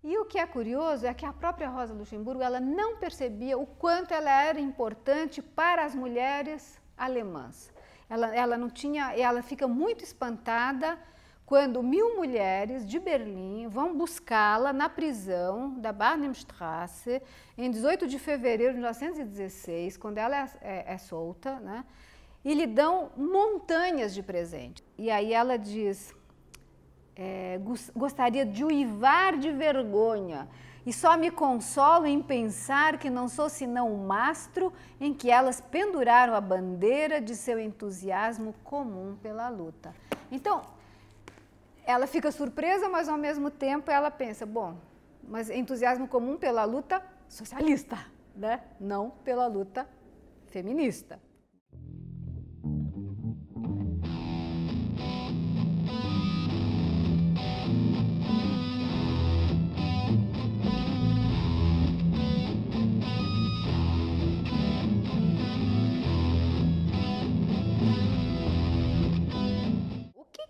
E o que é curioso é que a própria Rosa Luxemburgo ela não percebia o quanto ela era importante para as mulheres alemãs. Ela não tinha, ela fica muito espantada quando 1000 mulheres de Berlim vão buscá-la na prisão da Barnimstrasse em 18 de fevereiro de 1916, quando ela é solta, né? E lhe dão montanhas de presente. E aí ela diz, gostaria de uivar de vergonha e só me consolo em pensar que não sou senão o mastro em que elas penduraram a bandeira de seu entusiasmo comum pela luta. Então, ela fica surpresa, mas ao mesmo tempo ela pensa, bom, mas entusiasmo comum pela luta socialista, né? Não pela luta feminista.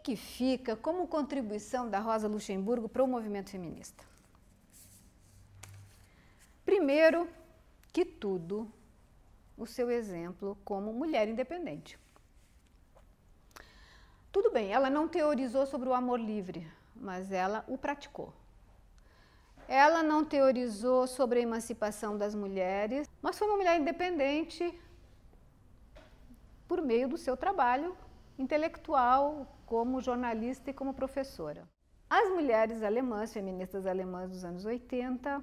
Que fica como contribuição da Rosa Luxemburgo para o movimento feminista? Primeiro que tudo, o seu exemplo como mulher independente. Tudo bem, ela não teorizou sobre o amor livre, mas ela o praticou. Ela não teorizou sobre a emancipação das mulheres, mas foi uma mulher independente por meio do seu trabalho intelectual, como jornalista e como professora. As mulheres alemãs, feministas alemãs dos anos 80,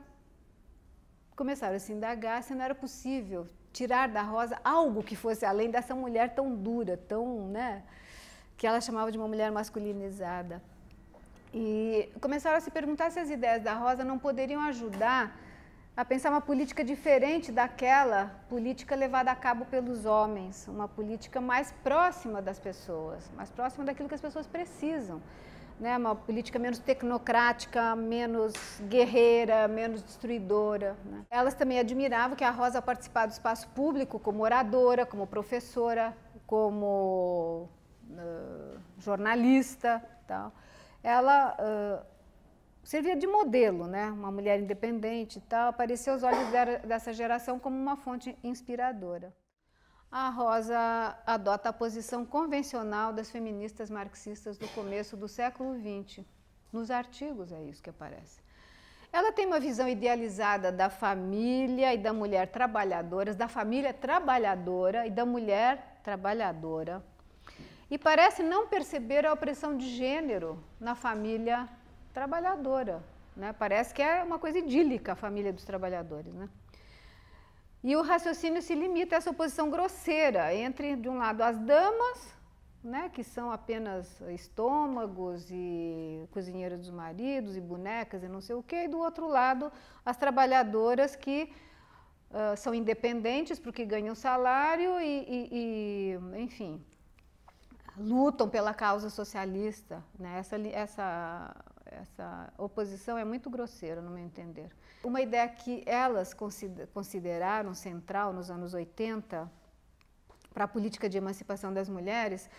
começaram a se indagar se não era possível tirar da Rosa algo que fosse além dessa mulher tão dura, tão, né, que ela chamava de uma mulher masculinizada. E começaram a se perguntar se as ideias da Rosa não poderiam ajudar a pensar uma política diferente daquela política levada a cabo pelos homens, uma política mais próxima das pessoas, mais próxima daquilo que as pessoas precisam, né? Uma política menos tecnocrática, menos guerreira, menos destruidora, né? Elas também admiravam que a Rosa participava do espaço público como oradora, como professora, como jornalista, tal. Ela servia de modelo, né? Uma mulher independente e tal, apareceu aos olhos dessa geração como uma fonte inspiradora. A Rosa adota a posição convencional das feministas marxistas do começo do século XX. Nos artigos é isso que aparece. Ela tem uma visão idealizada da família e da mulher trabalhadoras, da família trabalhadora e da mulher trabalhadora. E parece não perceber a opressão de gênero na família trabalhadora, né? Parece que é uma coisa idílica a família dos trabalhadores, né? E o raciocínio se limita a essa oposição grosseira entre, de um lado, as damas, né, que são apenas estômagos e cozinheiras dos maridos e bonecas e não sei o quê, e do outro lado, as trabalhadoras que são independentes porque ganham salário enfim, lutam pela causa socialista, né? Essa oposição é muito grosseira, no meu entender. Uma ideia que elas consideraram central nos anos 80 para a política de emancipação das mulheres,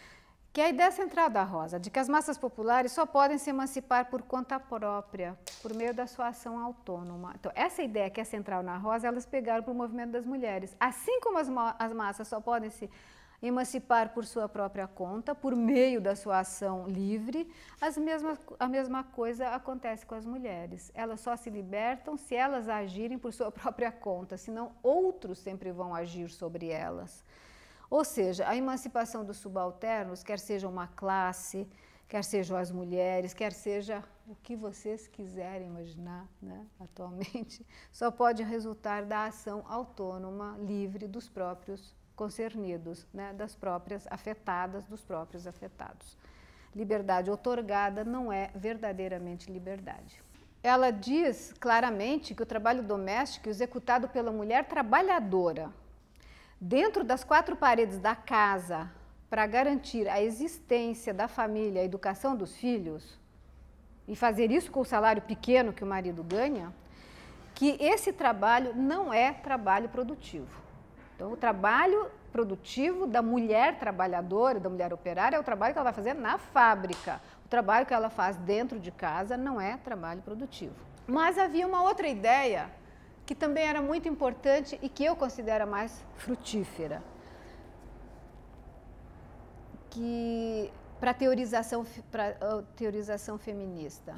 que é a ideia central da Rosa, de que as massas populares só podem se emancipar por conta própria, por meio da sua ação autônoma. Então, essa ideia que é central na Rosa, elas pegaram para o movimento das mulheres. Assim como as massas só podem se emancipar por sua própria conta, por meio da sua ação livre, a mesma coisa acontece com as mulheres. Elas só se libertam se elas agirem por sua própria conta, senão outros sempre vão agir sobre elas. Ou seja, a emancipação dos subalternos, quer seja uma classe, quer sejam as mulheres, quer seja o que vocês quiserem imaginar, né, atualmente, só pode resultar da ação autônoma, livre dos próprios concernidos, né, das próprias afetadas, dos próprios afetados. Liberdade outorgada não é verdadeiramente liberdade. Ela diz claramente que o trabalho doméstico executado pela mulher trabalhadora, dentro das 4 paredes da casa, para garantir a existência da família, a educação dos filhos, e fazer isso com o salário pequeno que o marido ganha, que esse trabalho não é trabalho produtivo. Então, o trabalho produtivo da mulher trabalhadora, da mulher operária, é o trabalho que ela vai fazer na fábrica. O trabalho que ela faz dentro de casa não é trabalho produtivo. Mas havia uma outra ideia que também era muito importante e que eu considero a mais frutífera, que para a teorização feminista,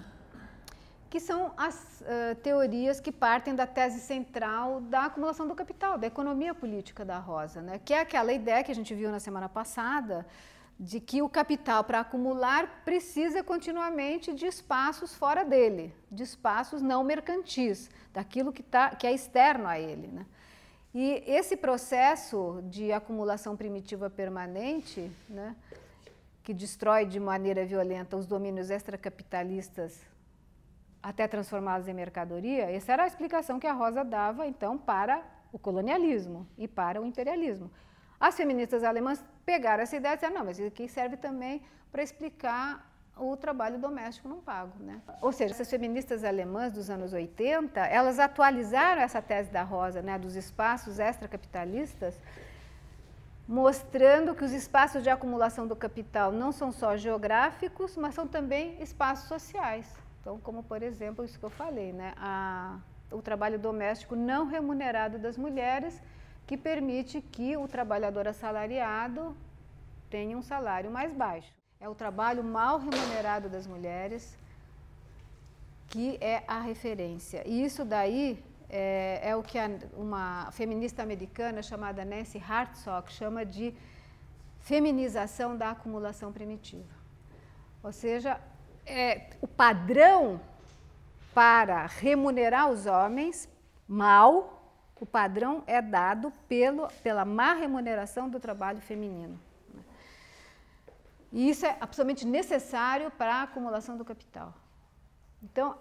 que são as teorias que partem da tese central da acumulação do capital, da economia política da Rosa, né? Que é aquela ideia que a gente viu na semana passada, de que o capital, para acumular, precisa continuamente de espaços fora dele, de espaços não mercantis, daquilo que é externo a ele, né? E esse processo de acumulação primitiva permanente, né, que destrói de maneira violenta os domínios extracapitalistas até transformá-los em mercadoria, essa era a explicação que a Rosa dava, então, para o colonialismo e para o imperialismo. As feministas alemãs pegaram essa ideia e disseram, não, mas isso aqui serve também para explicar o trabalho doméstico não pago, né? Ou seja, essas feministas alemãs dos anos 80, elas atualizaram essa tese da Rosa, né, dos espaços extracapitalistas, mostrando que os espaços de acumulação do capital não são só geográficos, mas são também espaços sociais. Então, como, por exemplo, isso que eu falei, né, o trabalho doméstico não remunerado das mulheres, que permite que o trabalhador assalariado tenha um salário mais baixo. É o trabalho mal remunerado das mulheres que é a referência. E isso daí é o que uma feminista americana chamada Nancy Hartsock chama de feminização da acumulação primitiva. Ou seja, o padrão para remunerar os homens mal, o padrão é dado pela má remuneração do trabalho feminino. E isso é absolutamente necessário para a acumulação do capital. Então,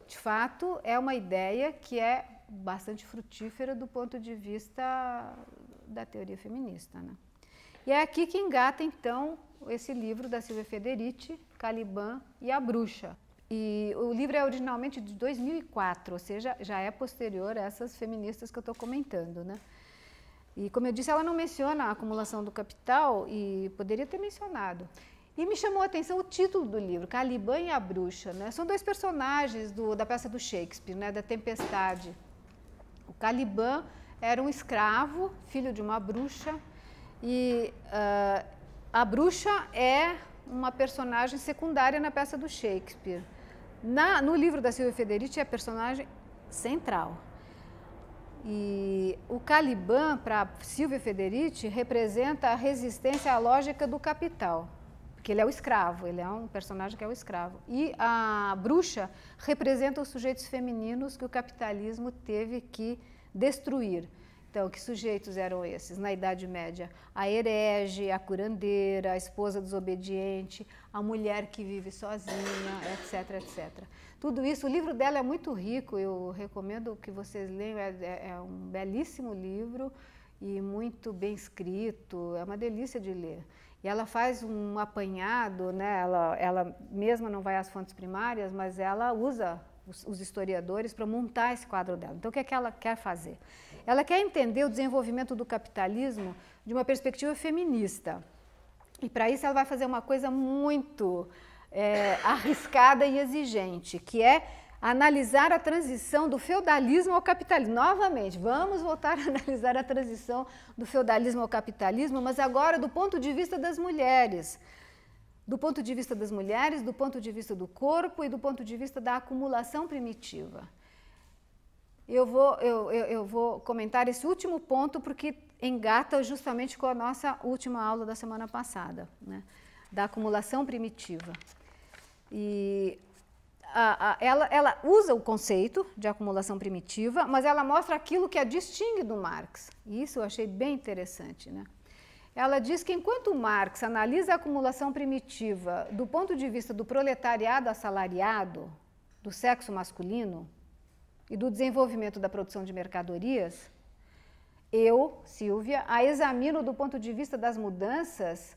de fato, é uma ideia que é bastante frutífera do ponto de vista da teoria feminista, né? E é aqui que engata, então, esse livro da Silvia Federici, Caliban e a Bruxa. E o livro é originalmente de 2004, ou seja, já é posterior a essas feministas que eu estou comentando, né? E, como eu disse, ela não menciona a acumulação do capital e poderia ter mencionado. E me chamou a atenção o título do livro, Caliban e a Bruxa, né? São dois personagens da peça do Shakespeare, né? Da Tempestade. O Caliban era um escravo, filho de uma bruxa, e a bruxa é uma personagem secundária na peça do Shakespeare. No livro da Silvia Federici é a personagem central. E o Caliban, para Silvia Federici, representa a resistência à lógica do capital, porque ele é o escravo, ele é um personagem que é o escravo. E a bruxa representa os sujeitos femininos que o capitalismo teve que destruir. Então, que sujeitos eram esses? Na Idade Média, a herege, a curandeira, a esposa desobediente, a mulher que vive sozinha, etc, etc. Tudo isso, o livro dela é muito rico, eu recomendo que vocês leiam, é um belíssimo livro e muito bem escrito, é uma delícia de ler. E ela faz um apanhado, né? Ela mesma não vai às fontes primárias, mas ela usa os historiadores para montar esse quadro dela. Então, o que é que ela quer fazer? Ela quer entender o desenvolvimento do capitalismo de uma perspectiva feminista. E, para isso, ela vai fazer uma coisa muito arriscada e exigente, que é analisar a transição do feudalismo ao capitalismo. Novamente, vamos voltar a analisar a transição do feudalismo ao capitalismo, mas agora do ponto de vista das mulheres. Do ponto de vista das mulheres, do ponto de vista do corpo e do ponto de vista da acumulação primitiva. Eu vou comentar esse último ponto porque engata justamente com a nossa última aula da semana passada, né, da acumulação primitiva. E ela usa o conceito de acumulação primitiva, mas ela mostra aquilo que a distingue do Marx. E isso eu achei bem interessante, né? Ela diz que enquanto Marx analisa a acumulação primitiva do ponto de vista do proletariado assalariado, do sexo masculino e do desenvolvimento da produção de mercadorias, eu, Silvia, a examino do ponto de vista das mudanças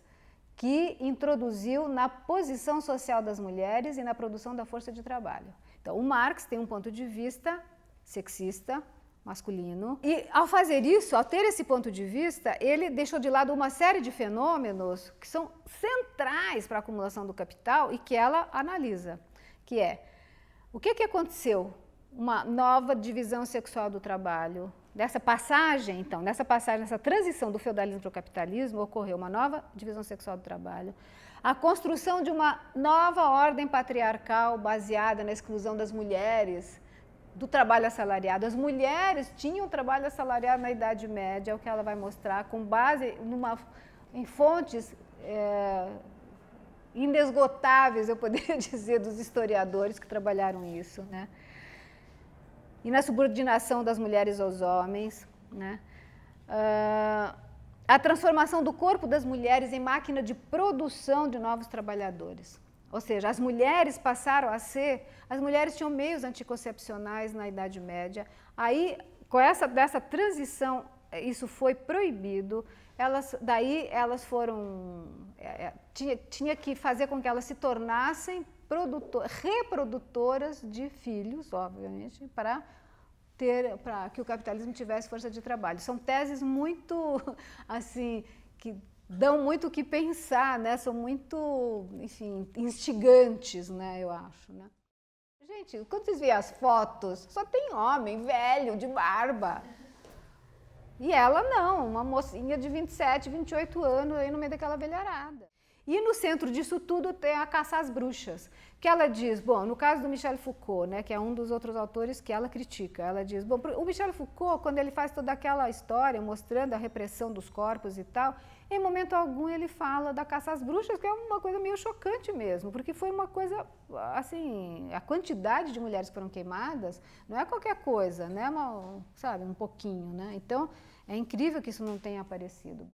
que introduziu na posição social das mulheres e na produção da força de trabalho. Então, o Marx tem um ponto de vista sexista, masculino, e ao fazer isso, ao ter esse ponto de vista, ele deixou de lado uma série de fenômenos que são centrais para a acumulação do capital e que ela analisa. que é, o que aconteceu? Uma nova divisão sexual do trabalho. Nessa passagem, então, nessa transição do feudalismo para o capitalismo, ocorreu uma nova divisão sexual do trabalho, a construção de uma nova ordem patriarcal baseada na exclusão das mulheres do trabalho assalariado. As mulheres tinham trabalho assalariado na Idade Média, é o que ela vai mostrar, com base em fontes inesgotáveis, eu poderia dizer, dos historiadores que trabalharam isso, né? E na subordinação das mulheres aos homens, né? A transformação do corpo das mulheres em máquina de produção de novos trabalhadores. Ou seja, as mulheres passaram a ser, as mulheres tinham meios anticoncepcionais na Idade Média, aí dessa transição isso foi proibido, daí elas foram, tinha que fazer com que elas se tornassem reprodutoras de filhos, obviamente, para que o capitalismo tivesse força de trabalho. São teses muito, assim, que dão muito o que pensar, né? São muito, enfim, instigantes, né? Eu acho, né? Gente, quando vocês veem as fotos, só tem homem velho, de barba. E ela não, uma mocinha de 27, 28 anos aí no meio daquela velharada. E no centro disso tudo tem a caça às bruxas, que ela diz, bom, no caso do Michel Foucault, né, que é um dos outros autores que ela critica, ela diz, bom, o Michel Foucault, quando ele faz toda aquela história mostrando a repressão dos corpos e tal, em momento algum ele fala da caça às bruxas, que é uma coisa meio chocante mesmo, porque foi uma coisa, assim, a quantidade de mulheres que foram queimadas não é qualquer coisa, né, sabe, um pouquinho, né, então é incrível que isso não tenha aparecido.